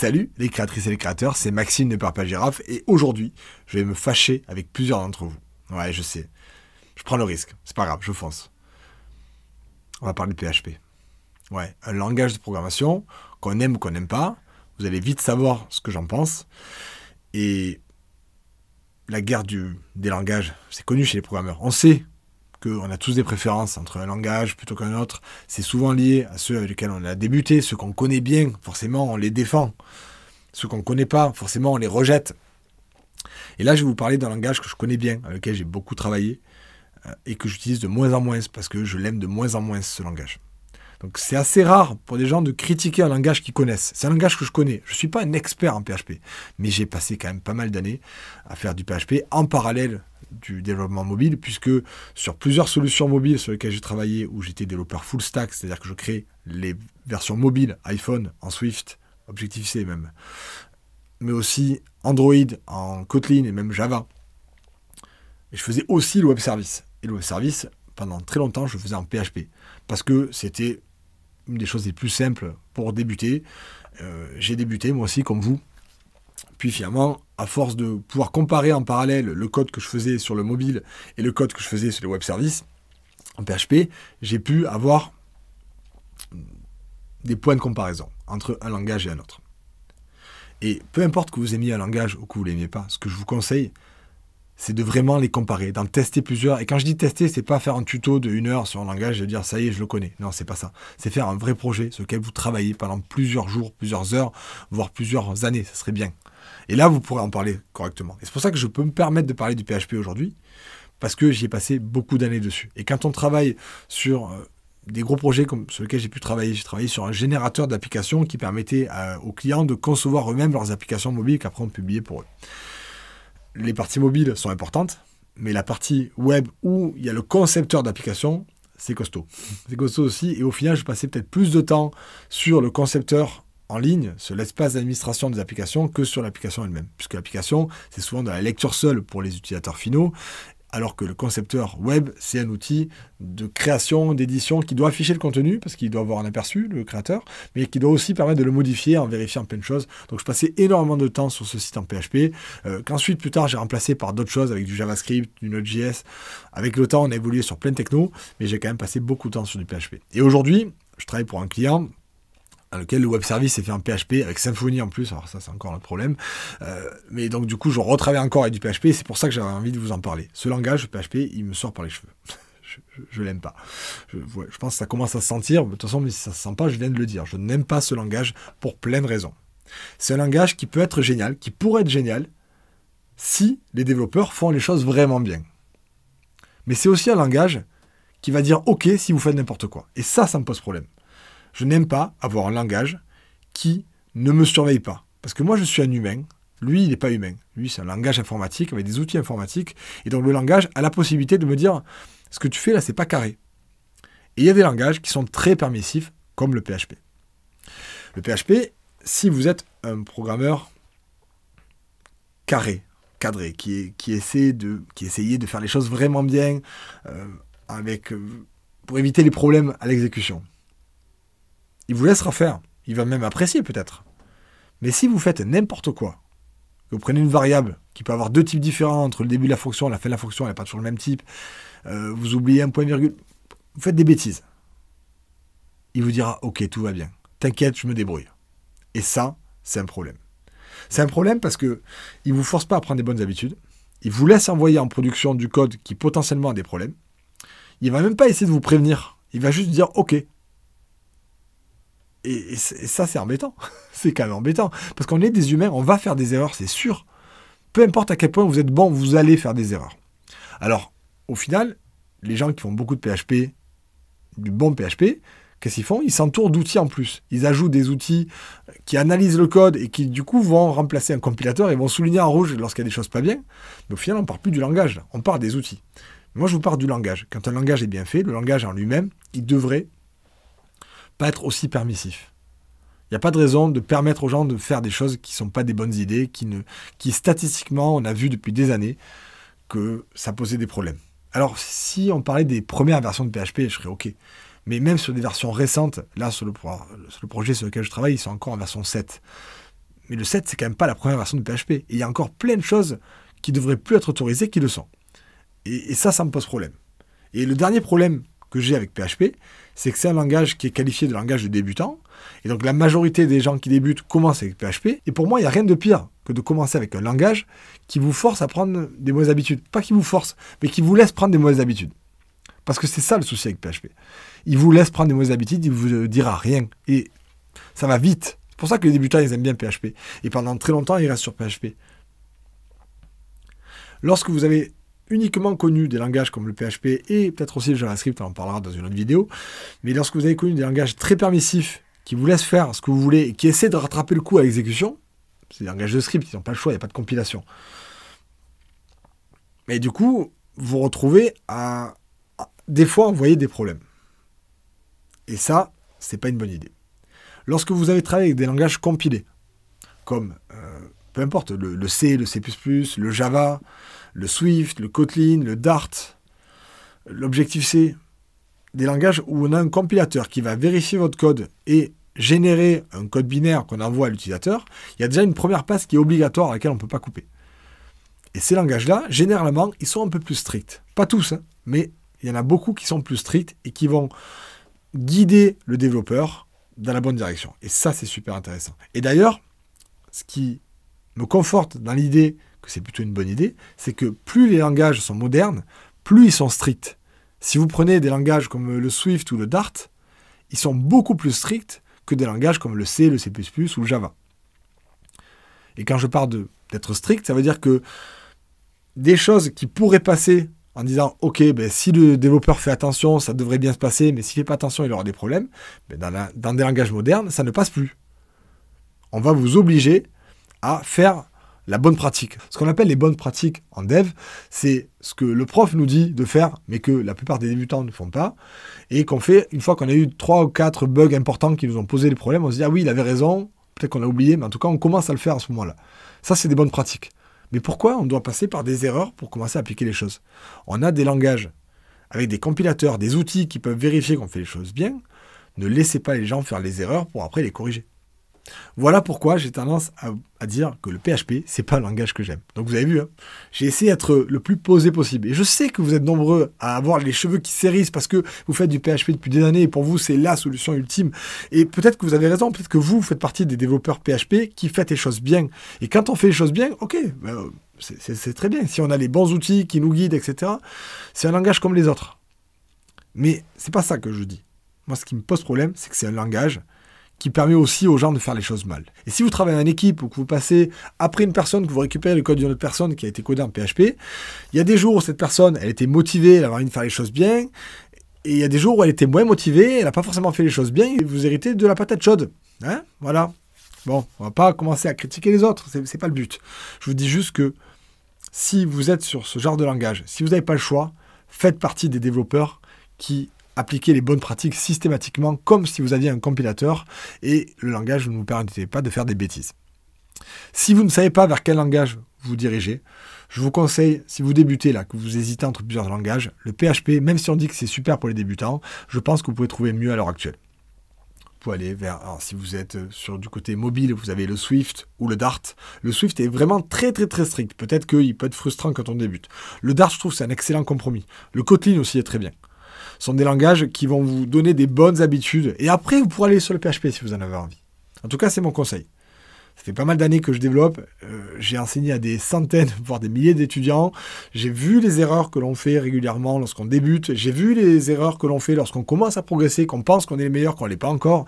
Salut les créatrices et les créateurs, c'est Maxime de Peur Pas Girafe et aujourd'hui, je vais me fâcher avec plusieurs d'entre vous. Ouais, je sais. Je prends le risque. C'est pas grave, je fonce. On va parler de PHP. Ouais, un langage de programmation qu'on aime ou qu'on n'aime pas. Vous allez vite savoir ce que j'en pense. Et la guerre des langages, c'est connu chez les programmeurs. On sait qu'on a tous des préférences entre un langage plutôt qu'un autre. C'est souvent lié à ceux avec lesquels on a débuté, ceux qu'on connaît bien, forcément on les défend. Ceux qu'on ne connaît pas, forcément on les rejette. Et là je vais vous parler d'un langage que je connais bien, avec lequel j'ai beaucoup travaillé, et que j'utilise de moins en moins, parce que je l'aime de moins en moins ce langage. Donc c'est assez rare pour des gens de critiquer un langage qu'ils connaissent. C'est un langage que je connais. Je ne suis pas un expert en PHP, mais j'ai passé quand même pas mal d'années à faire du PHP en parallèle du développement mobile, puisque sur plusieurs solutions mobiles sur lesquelles j'ai travaillé, où j'étais développeur full stack, c'est-à-dire que je crée les versions mobiles iPhone en Swift, Objective-C même, mais aussi Android en Kotlin et même Java. Et je faisais aussi le web service. Et le web service, pendant très longtemps, je le faisais en PHP, parce que c'était une des choses les plus simples pour débuter. J'ai débuté moi aussi comme vous. Puis finalement, à force de pouvoir comparer en parallèle le code que je faisais sur le mobile et le code que je faisais sur les web services, en PHP, j'ai pu avoir des points de comparaison entre un langage et un autre. Et peu importe que vous aimiez un langage ou que vous ne l'aimiez pas, ce que je vous conseille, c'est de vraiment les comparer, d'en tester plusieurs. Et quand je dis tester, c'est pas faire un tuto de 1 heure sur un langage et dire ça y est, je le connais. Non, c'est pas ça. C'est faire un vrai projet sur lequel vous travaillez pendant plusieurs jours, plusieurs heures, voire plusieurs années. Ça serait bien. Et là, vous pourrez en parler correctement. Et c'est pour ça que je peux me permettre de parler du PHP aujourd'hui, parce que j'y ai passé beaucoup d'années dessus. Et quand on travaille sur des gros projets comme sur lesquels j'ai travaillé sur un générateur d'applications qui permettait aux clients de concevoir eux-mêmes leurs applications mobiles qu'après on publiait pour eux. Les parties mobiles sont importantes, mais la partie web où il y a le concepteur d'application, c'est costaud. C'est costaud aussi, et au final, je passais peut-être plus de temps sur le concepteur en ligne, sur l'espace d'administration des applications, que sur l'application elle-même. Puisque l'application, c'est souvent de la lecture seule pour les utilisateurs finaux, alors que le concepteur web, c'est un outil de création, d'édition, qui doit afficher le contenu, parce qu'il doit avoir un aperçu, le créateur, mais qui doit aussi permettre de le modifier en vérifiant plein de choses. Donc je passais énormément de temps sur ce site en PHP, qu'ensuite, plus tard, j'ai remplacé par d'autres choses, avec du JavaScript, du Node.js. Avec le temps, on a évolué sur plein de technos, mais j'ai quand même passé beaucoup de temps sur du PHP. Et aujourd'hui, je travaille pour un client dans lequel le web service est fait en PHP, avec Symfony en plus, alors ça c'est encore un problème. Mais donc du coup, je retravaille encore avec du PHP, et c'est pour ça que j'avais envie de vous en parler. Ce langage, PHP, il me sort par les cheveux. je l'aime pas. Je pense que ça commence à se sentir, de toute façon, mais si ça se sent pas, je viens de le dire. Je n'aime pas ce langage pour plein de raisons. C'est un langage qui peut être génial, qui pourrait être génial, si les développeurs font les choses vraiment bien. Mais c'est aussi un langage qui va dire « OK » si vous faites n'importe quoi. Et ça me pose problème. Je n'aime pas avoir un langage qui ne me surveille pas. Parce que moi, je suis un humain. Lui, il n'est pas humain. Lui, c'est un langage informatique avec des outils informatiques. Et donc, le langage a la possibilité de me dire « Ce que tu fais là, c'est pas carré ». Et il y a des langages qui sont très permissifs, comme le PHP. Le PHP, si vous êtes un programmeur cadré, qui essayait de faire les choses vraiment bien, pour éviter les problèmes à l'exécution, il vous laissera faire. Il va même apprécier peut-être. Mais si vous faites n'importe quoi, que vous prenez une variable qui peut avoir 2 types différents entre le début de la fonction et la fin de la fonction, elle n'est pas toujours le même type, vous oubliez un point virgule, vous faites des bêtises. Il vous dira « Ok, tout va bien. T'inquiète, je me débrouille. » Et ça, c'est un problème. C'est un problème parce qu'il ne vous force pas à prendre des bonnes habitudes. Il vous laisse envoyer en production du code qui potentiellement a des problèmes. Il ne va même pas essayer de vous prévenir. Il va juste dire « Ok ». Et ça, c'est embêtant. C'est quand même embêtant. Parce qu'on est des humains, on va faire des erreurs, c'est sûr. Peu importe à quel point vous êtes bon, vous allez faire des erreurs. Alors, au final, les gens qui font beaucoup de PHP, du bon PHP, qu'est-ce qu'ils font? Ils s'entourent d'outils en plus. Ils ajoutent des outils qui analysent le code et qui, du coup, vont remplacer un compilateur et vont souligner en rouge lorsqu'il y a des choses pas bien. Mais au final, on ne parle plus du langage, là. On parle des outils. Moi, je vous parle du langage. Quand un langage est bien fait, le langage en lui-même, il devrait pas être aussi permissif. Il n'y a pas de raison de permettre aux gens de faire des choses qui ne sont pas des bonnes idées, qui statistiquement, on a vu depuis des années que ça posait des problèmes. Alors, si on parlait des premières versions de PHP, je serais OK. Mais même sur des versions récentes, là, sur le projet sur lequel je travaille, ils sont encore en version 7. Mais le 7, c'est quand même pas la première version de PHP. Et il y a encore plein de choses qui devraient plus être autorisées qui le sont. Et ça me pose problème. Et le dernier problème que j'ai avec PHP, c'est que c'est un langage qui est qualifié de langage de débutant. Et donc la majorité des gens qui débutent commencent avec PHP. Et pour moi, il n'y a rien de pire que de commencer avec un langage qui vous force à prendre des mauvaises habitudes. Pas qui vous force, mais qui vous laisse prendre des mauvaises habitudes. Parce que c'est ça le souci avec PHP. Il vous laisse prendre des mauvaises habitudes, il ne vous dira rien. Et ça va vite. C'est pour ça que les débutants, ils aiment bien PHP. Et pendant très longtemps, ils restent sur PHP. Lorsque vous avez uniquement connu des langages comme le PHP et peut-être aussi le JavaScript, on en parlera dans une autre vidéo, mais lorsque vous avez connu des langages très permissifs, qui vous laissent faire ce que vous voulez et qui essaient de rattraper le coup à l'exécution, c'est des langages de script, ils n'ont pas le choix, il n'y a pas de compilation. Mais du coup, vous retrouvez à des fois envoyer des problèmes. Et ça, c'est pas une bonne idée. Lorsque vous avez travaillé avec des langages compilés, comme, peu importe, le C, le C++, le Java, le Swift, le Kotlin, le Dart, l'Objective-C, des langages où on a un compilateur qui va vérifier votre code et générer un code binaire qu'on envoie à l'utilisateur, il y a déjà une première passe qui est obligatoire à laquelle on ne peut pas couper. Et ces langages-là, généralement, ils sont un peu plus stricts. Pas tous, hein, mais il y en a beaucoup qui sont plus stricts et qui vont guider le développeur dans la bonne direction. Et ça, c'est super intéressant. Et d'ailleurs, ce qui me conforte dans l'idée que c'est plutôt une bonne idée, c'est que plus les langages sont modernes, plus ils sont stricts. Si vous prenez des langages comme le Swift ou le Dart, ils sont beaucoup plus stricts que des langages comme le C, le C++ ou le Java. Et quand je parle d'être strict, ça veut dire que des choses qui pourraient passer en disant « Ok, ben, si le développeur fait attention, ça devrait bien se passer, mais s'il ne fait pas attention, il aura des problèmes. Ben, » dans des langages modernes, ça ne passe plus. On va vous obliger à faire la bonne pratique. Ce qu'on appelle les bonnes pratiques en dev, c'est ce que le prof nous dit de faire, mais que la plupart des débutants ne font pas, et qu'on fait une fois qu'on a eu 3 ou 4 bugs importants qui nous ont posé des problèmes, on se dit « Ah oui, il avait raison, peut-être qu'on a oublié, mais en tout cas, on commence à le faire à ce moment-là. » Ça, c'est des bonnes pratiques. Mais pourquoi on doit passer par des erreurs pour commencer à appliquer les choses? On a des langages avec des compilateurs, des outils qui peuvent vérifier qu'on fait les choses bien. Ne laissez pas les gens faire les erreurs pour après les corriger. Voilà pourquoi j'ai tendance à dire que le PHP, c'est pas un langage que j'aime. Donc vous avez vu, hein, j'ai essayé d'être le plus posé possible. Et je sais que vous êtes nombreux à avoir les cheveux qui s'hérissent parce que vous faites du PHP depuis des années et pour vous, c'est la solution ultime. Et peut-être que vous avez raison, peut-être que vous faites partie des développeurs PHP qui faites les choses bien. Et quand on fait les choses bien, ok, ben, c'est très bien. Si on a les bons outils qui nous guident, etc., c'est un langage comme les autres. Mais c'est pas ça que je dis. Moi, ce qui me pose problème, c'est que c'est un langage qui permet aussi aux gens de faire les choses mal. Et si vous travaillez en équipe ou que vous passez après une personne, que vous récupérez le code d'une autre personne qui a été codé en PHP, il y a des jours où cette personne, elle était motivée, elle avait envie de faire les choses bien, et il y a des jours où elle était moins motivée, elle n'a pas forcément fait les choses bien, et vous héritez de la patate chaude. Hein, voilà. Bon, on va pas commencer à critiquer les autres, c'est pas le but. Je vous dis juste que si vous êtes sur ce genre de langage, si vous n'avez pas le choix, faites partie des développeurs qui appliquer les bonnes pratiques systématiquement comme si vous aviez un compilateur et le langage ne vous permettait pas de faire des bêtises. Si vous ne savez pas vers quel langage vous dirigez, je vous conseille, si vous débutez là, que vous hésitez entre plusieurs langages, le PHP, même si on dit que c'est super pour les débutants, je pense que vous pouvez trouver mieux à l'heure actuelle. Vous pouvez aller vers, alors si vous êtes sur du côté mobile, vous avez le Swift ou le Dart. Le Swift est vraiment très très très strict. Peut-être qu'il peut être frustrant quand on débute. Le Dart, je trouve que c'est un excellent compromis. Le Kotlin aussi est très bien. Ce sont des langages qui vont vous donner des bonnes habitudes. Et après, vous pourrez aller sur le PHP si vous en avez envie. En tout cas, c'est mon conseil. Ça fait pas mal d'années que je développe. J'ai enseigné à des centaines, voire des milliers d'étudiants. J'ai vu les erreurs que l'on fait régulièrement lorsqu'on débute. J'ai vu les erreurs que l'on fait lorsqu'on commence à progresser, qu'on pense qu'on est les meilleurs, qu'on ne l'est pas encore.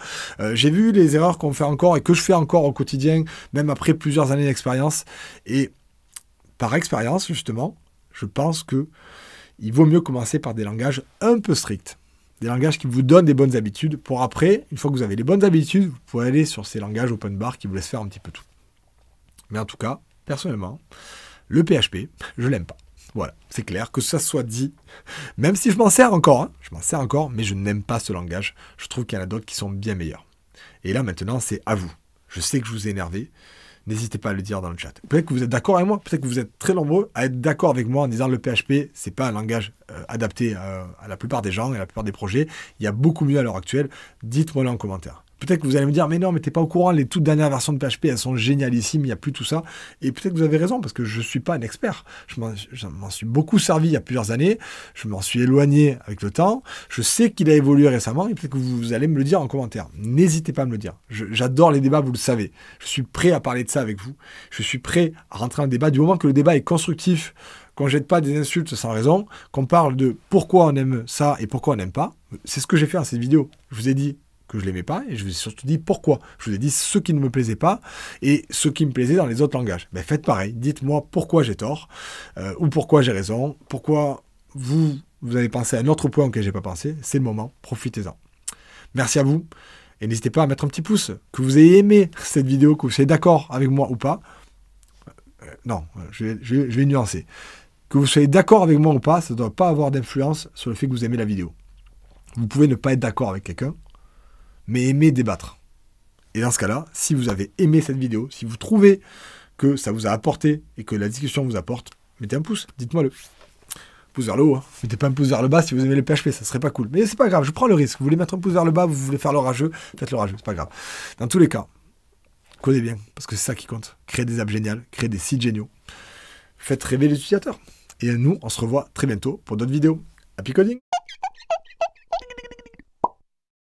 J'ai vu les erreurs qu'on fait encore et que je fais encore au quotidien, même après plusieurs années d'expérience. Et par expérience, justement, je pense que il vaut mieux commencer par des langages un peu stricts. Des langages qui vous donnent des bonnes habitudes pour après, une fois que vous avez les bonnes habitudes, vous pouvez aller sur ces langages open bar qui vous laissent faire un petit peu tout. Mais en tout cas, personnellement, le PHP, je l'aime pas. Voilà, c'est clair, que ça soit dit, même si je m'en sers encore, mais je n'aime pas ce langage. Je trouve qu'il y en a d'autres qui sont bien meilleurs. Et là, maintenant, c'est à vous. Je sais que je vous ai énervé. N'hésitez pas à le dire dans le chat. Peut-être que vous êtes d'accord avec moi, peut-être que vous êtes très nombreux à être d'accord avec moi en disant le PHP, c'est pas un langage adapté à la plupart des gens et à la plupart des projets. Il y a beaucoup mieux à l'heure actuelle. Dites-moi-le en commentaire. Peut-être que vous allez me dire, mais non, mais t'es pas au courant, les toutes dernières versions de PHP, elles sont génialissimes, il n'y a plus tout ça. Et peut-être que vous avez raison, parce que je ne suis pas un expert. Je m'en suis beaucoup servi il y a plusieurs années, je m'en suis éloigné avec le temps, je sais qu'il a évolué récemment, et peut-être que vous allez me le dire en commentaire. N'hésitez pas à me le dire. J'adore les débats, vous le savez. Je suis prêt à parler de ça avec vous. Je suis prêt à rentrer en débat du moment que le débat est constructif, qu'on ne jette pas des insultes sans raison, qu'on parle de pourquoi on aime ça et pourquoi on n'aime pas. C'est ce que j'ai fait dans cette vidéo. Je vous ai dit que je l'aimais pas, et je vous ai surtout dit pourquoi. Je vous ai dit ce qui ne me plaisait pas, et ce qui me plaisait dans les autres langages. Ben, faites pareil, dites-moi pourquoi j'ai tort, ou pourquoi j'ai raison, pourquoi vous avez pensé à un autre point auquel j'ai pas pensé. C'est le moment, profitez-en. Merci à vous, et n'hésitez pas à mettre un petit pouce, que vous ayez aimé cette vidéo, que vous soyez d'accord avec moi ou pas. Non, je vais nuancer. Que vous soyez d'accord avec moi ou pas, ça ne doit pas avoir d'influence sur le fait que vous aimez la vidéo. Vous pouvez ne pas être d'accord avec quelqu'un, mais aimer débattre. Et dans ce cas-là, si vous avez aimé cette vidéo, si vous trouvez que ça vous a apporté et que la discussion vous apporte, mettez un pouce, dites-moi le. Pouce vers le haut, hein. Mettez pas un pouce vers le bas si vous aimez le PHP, ça serait pas cool. Mais c'est pas grave, je prends le risque. Vous voulez mettre un pouce vers le bas, vous voulez faire l'orageux, faites l'orageux, c'est pas grave. Dans tous les cas, codez bien, parce que c'est ça qui compte. Créez des apps géniales, créez des sites géniaux. Faites rêver les utilisateurs. Et nous, on se revoit très bientôt pour d'autres vidéos. Happy coding!